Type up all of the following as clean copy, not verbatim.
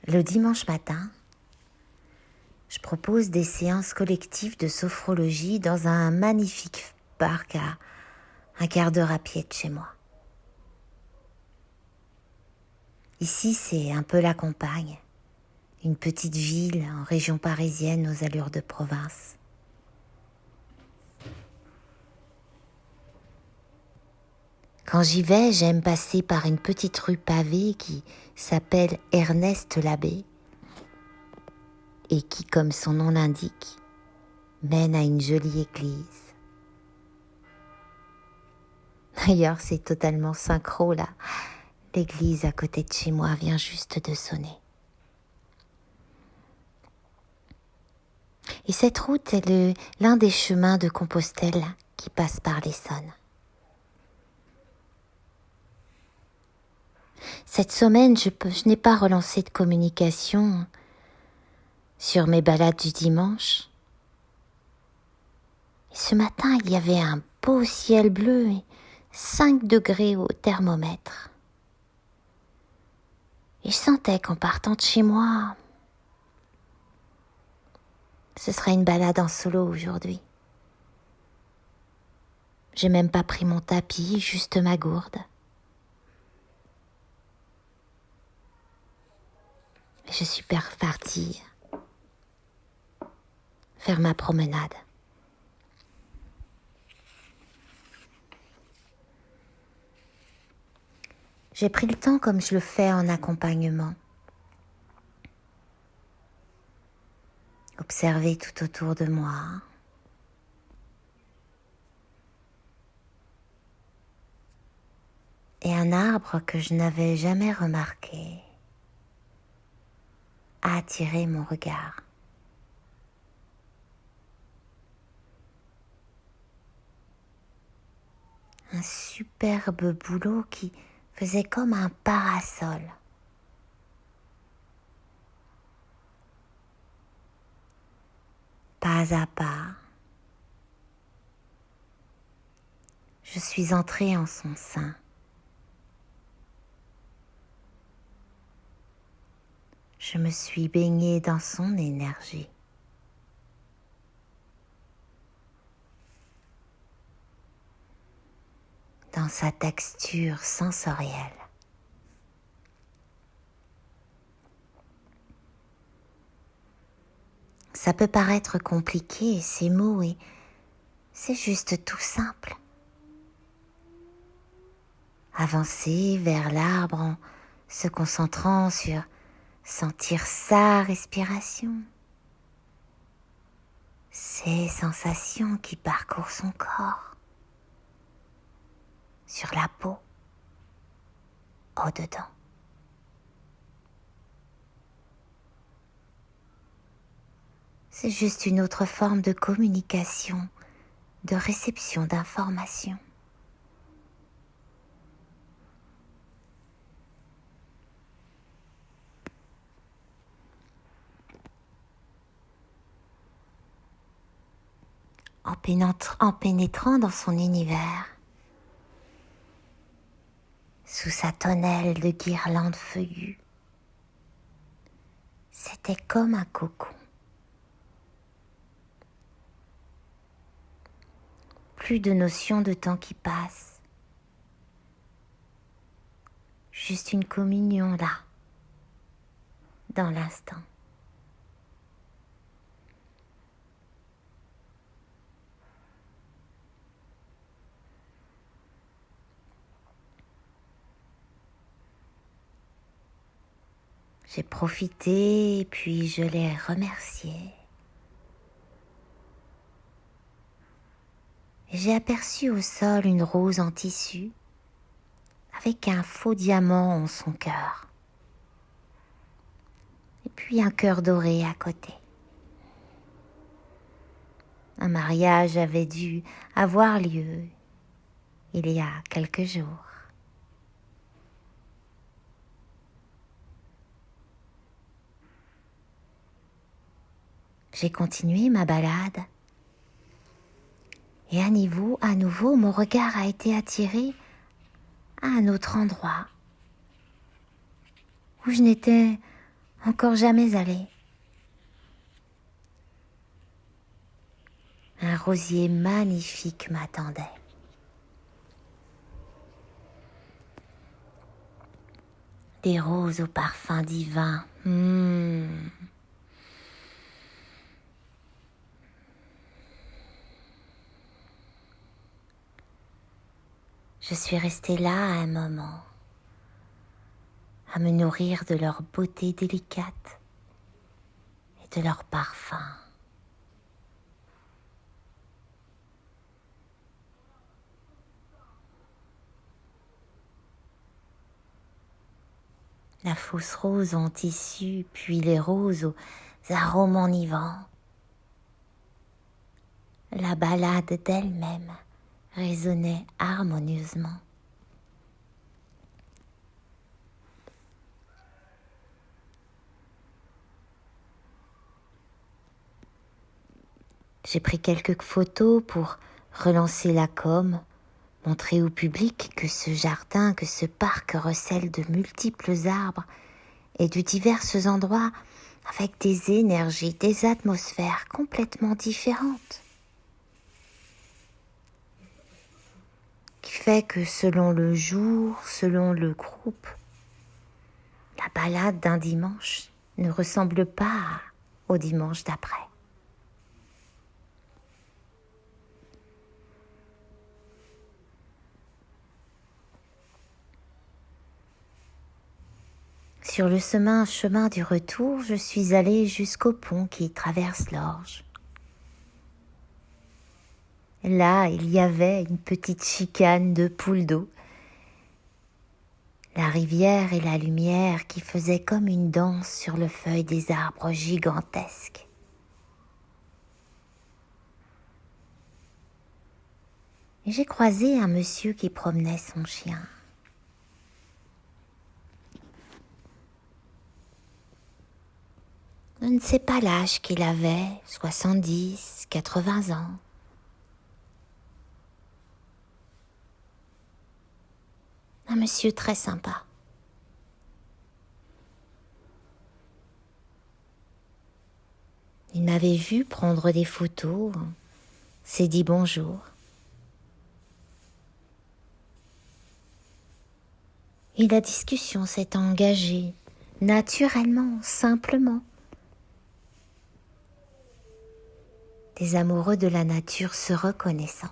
Le dimanche matin, je propose des séances collectives de sophrologie dans un magnifique parc à un quart d'heure à pied de chez moi. Ici, c'est un peu la campagne, une petite ville en région parisienne aux allures de province. Quand j'y vais, j'aime passer par une petite rue pavée qui s'appelle Ernest Labbé et qui, comme son nom l'indique, mène à une jolie église. D'ailleurs, c'est totalement synchro là. L'église à côté de chez moi vient juste de sonner. Et cette route est l'un des chemins de Compostelle qui passe par l'Essonne. Cette semaine, je n'ai pas relancé de communication sur mes balades du dimanche. Et ce matin, il y avait un beau ciel bleu et 5 degrés au thermomètre. Et je sentais qu'en partant de chez moi, ce serait une balade en solo aujourd'hui. J'ai même pas pris mon tapis, juste ma gourde. Et je suis partie faire ma promenade. J'ai pris le temps comme je le fais en accompagnement. Observer tout autour de moi. Et un arbre que je n'avais jamais remarqué a attiré mon regard. Un superbe bouleau qui faisait comme un parasol. Pas à pas, je suis entrée en son sein. Je me suis baignée dans son énergie. Dans sa texture sensorielle. Ça peut paraître compliqué, ces mots, et c'est juste tout simple. Avancer vers l'arbre en se concentrant sur sentir sa respiration, ces sensations qui parcourent son corps, sur la peau, au-dedans. C'est juste une autre forme de communication, de réception d'informations. En pénétrant dans son univers, sous sa tonnelle de guirlandes feuillues, c'était comme un cocon. Plus de notion de temps qui passe. Juste une communion là, dans l'instant. J'ai profité et puis je l'ai remercié. J'ai aperçu au sol une rose en tissu avec un faux diamant en son cœur. Et puis un cœur doré à côté. Un mariage avait dû avoir lieu il y a quelques jours. J'ai continué ma balade et à nouveau, mon regard a été attiré à un autre endroit où je n'étais encore jamais allée. Un rosier magnifique m'attendait. Des roses au parfum divin. Je suis restée là un moment, à me nourrir de leur beauté délicate et de leur parfum. La fausse rose en tissu, puis les roses aux arômes enivrants. La ballade d'elle-même résonnait harmonieusement. J'ai pris quelques photos pour relancer la com, montrer au public que ce jardin, que ce parc recèle de multiples arbres et de divers endroits avec des énergies, des atmosphères complètement différentes. Qui fait que selon le jour, selon le groupe, la balade d'un dimanche ne ressemble pas au dimanche d'après. Sur le chemin du retour, je suis allée jusqu'au pont qui traverse l'Orge. Là, il y avait une petite chicane de poules d'eau. La rivière et la lumière qui faisaient comme une danse sur le feuille des arbres gigantesques. Et j'ai croisé un monsieur qui promenait son chien. Je ne sais pas l'âge qu'il avait, 70, 80 ans. Un monsieur très sympa. Il m'avait vu prendre des photos, s'est dit bonjour. Et la discussion s'est engagée, naturellement, simplement. Des amoureux de la nature se reconnaissant.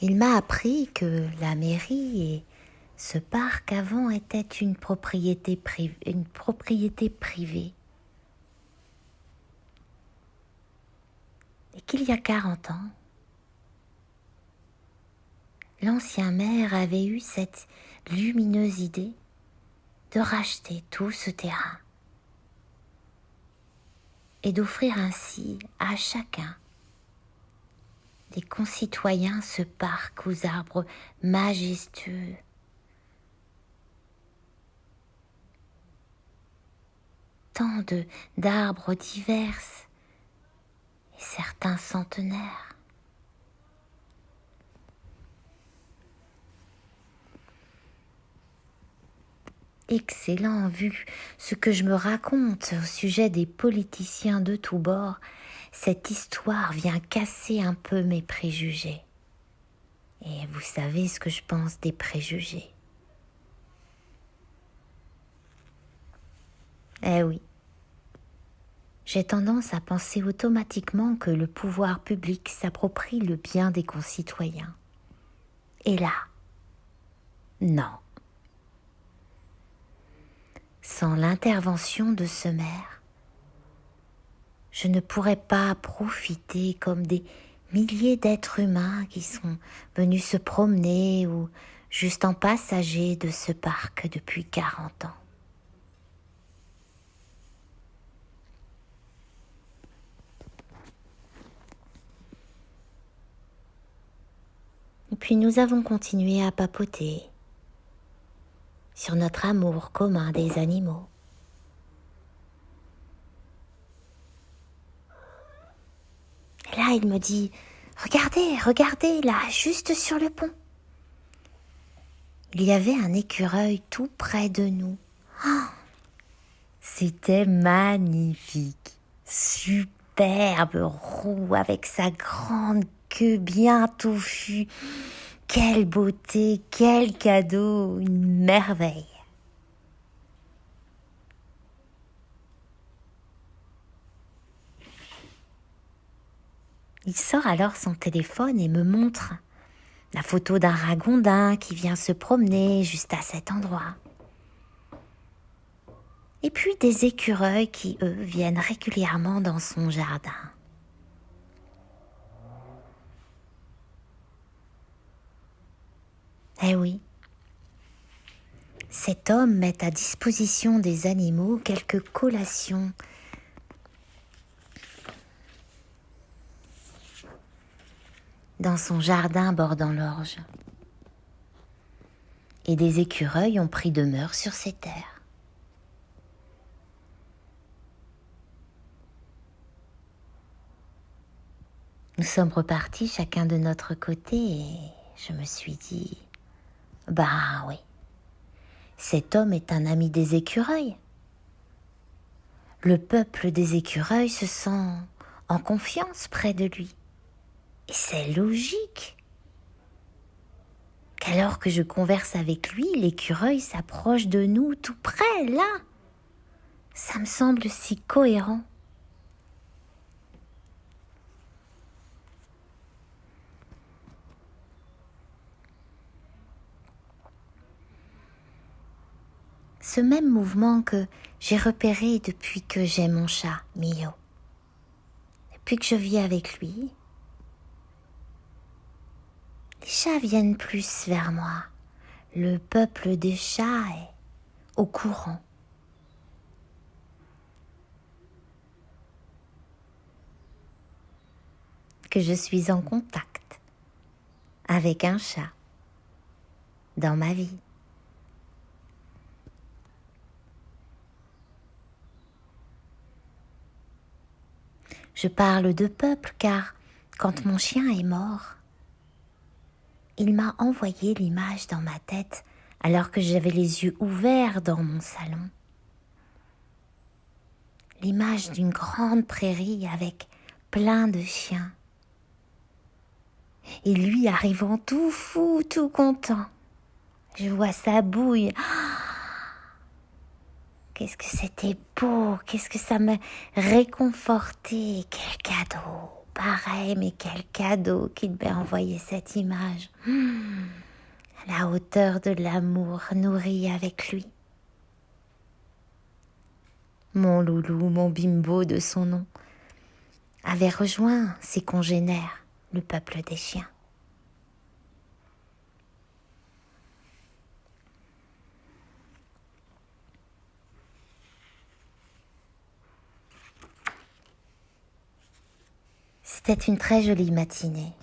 Il m'a appris que la mairie et ce parc avant était une propriété privée. Et qu'il y a 40 ans, l'ancien maire avait eu cette lumineuse idée de racheter tout ce terrain et d'offrir ainsi à chacun des concitoyens ce parc aux arbres majestueux. Tant d'arbres divers et certains centenaires. Excellent, vu ce que je me raconte au sujet des politiciens de tous bords, cette histoire vient casser un peu mes préjugés. Et vous savez ce que je pense des préjugés. Eh oui, j'ai tendance à penser automatiquement que le pouvoir public s'approprie le bien des concitoyens. Et là, non. Sans l'intervention de ce maire, je ne pourrais pas profiter comme des milliers d'êtres humains qui sont venus se promener ou juste en passager de ce parc depuis 40 ans. Et puis nous avons continué à papoter sur notre amour commun des animaux. Et là, il me dit « Regardez, regardez, là, juste sur le pont !» Il y avait un écureuil tout près de nous. Oh, c'était magnifique, superbe, roux, avec sa grande queue bien touffue. Quelle beauté, quel cadeau, une merveille. Il sort alors son téléphone et me montre la photo d'un ragondin qui vient se promener juste à cet endroit. Et puis des écureuils qui, eux, viennent régulièrement dans son jardin. Eh oui, cet homme met à disposition des animaux quelques collations dans son jardin bordant l'orge. Et des écureuils ont pris demeure sur ces terres. Nous sommes repartis chacun de notre côté et je me suis dit, bah oui, cet homme est un ami des écureuils. Le peuple des écureuils se sent en confiance près de lui. Et c'est logique qu'alors que je converse avec lui, l'écureuil s'approche de nous tout près, là. Ça me semble si cohérent. Ce même mouvement que j'ai repéré depuis que j'ai mon chat, Mio. Depuis que je vis avec lui, les chats viennent plus vers moi. Le peuple des chats est au courant. Que je suis en contact avec un chat dans ma vie. Je parle de peuple car quand mon chien est mort, il m'a envoyé l'image dans ma tête alors que j'avais les yeux ouverts dans mon salon. L'image d'une grande prairie avec plein de chiens. Et lui arrivant tout fou, tout content. Je vois sa bouille. Qu'est-ce que c'était beau, qu'est-ce que ça m'a réconforté. Quel cadeau, pareil, mais quel cadeau qu'il m'ait envoyé cette image. À la hauteur de l'amour nourri avec lui. Mon loulou, mon bimbo de son nom, avait rejoint ses congénères, le peuple des chiens. C'était une très jolie matinée.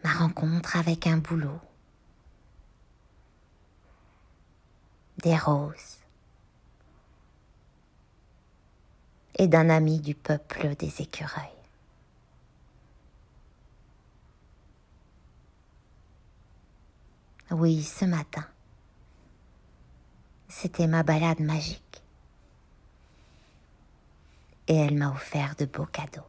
Ma rencontre avec un bouleau, des roses et d'un ami du peuple des écureuils. Oui, ce matin, c'était ma balade magique et elle m'a offert de beaux cadeaux.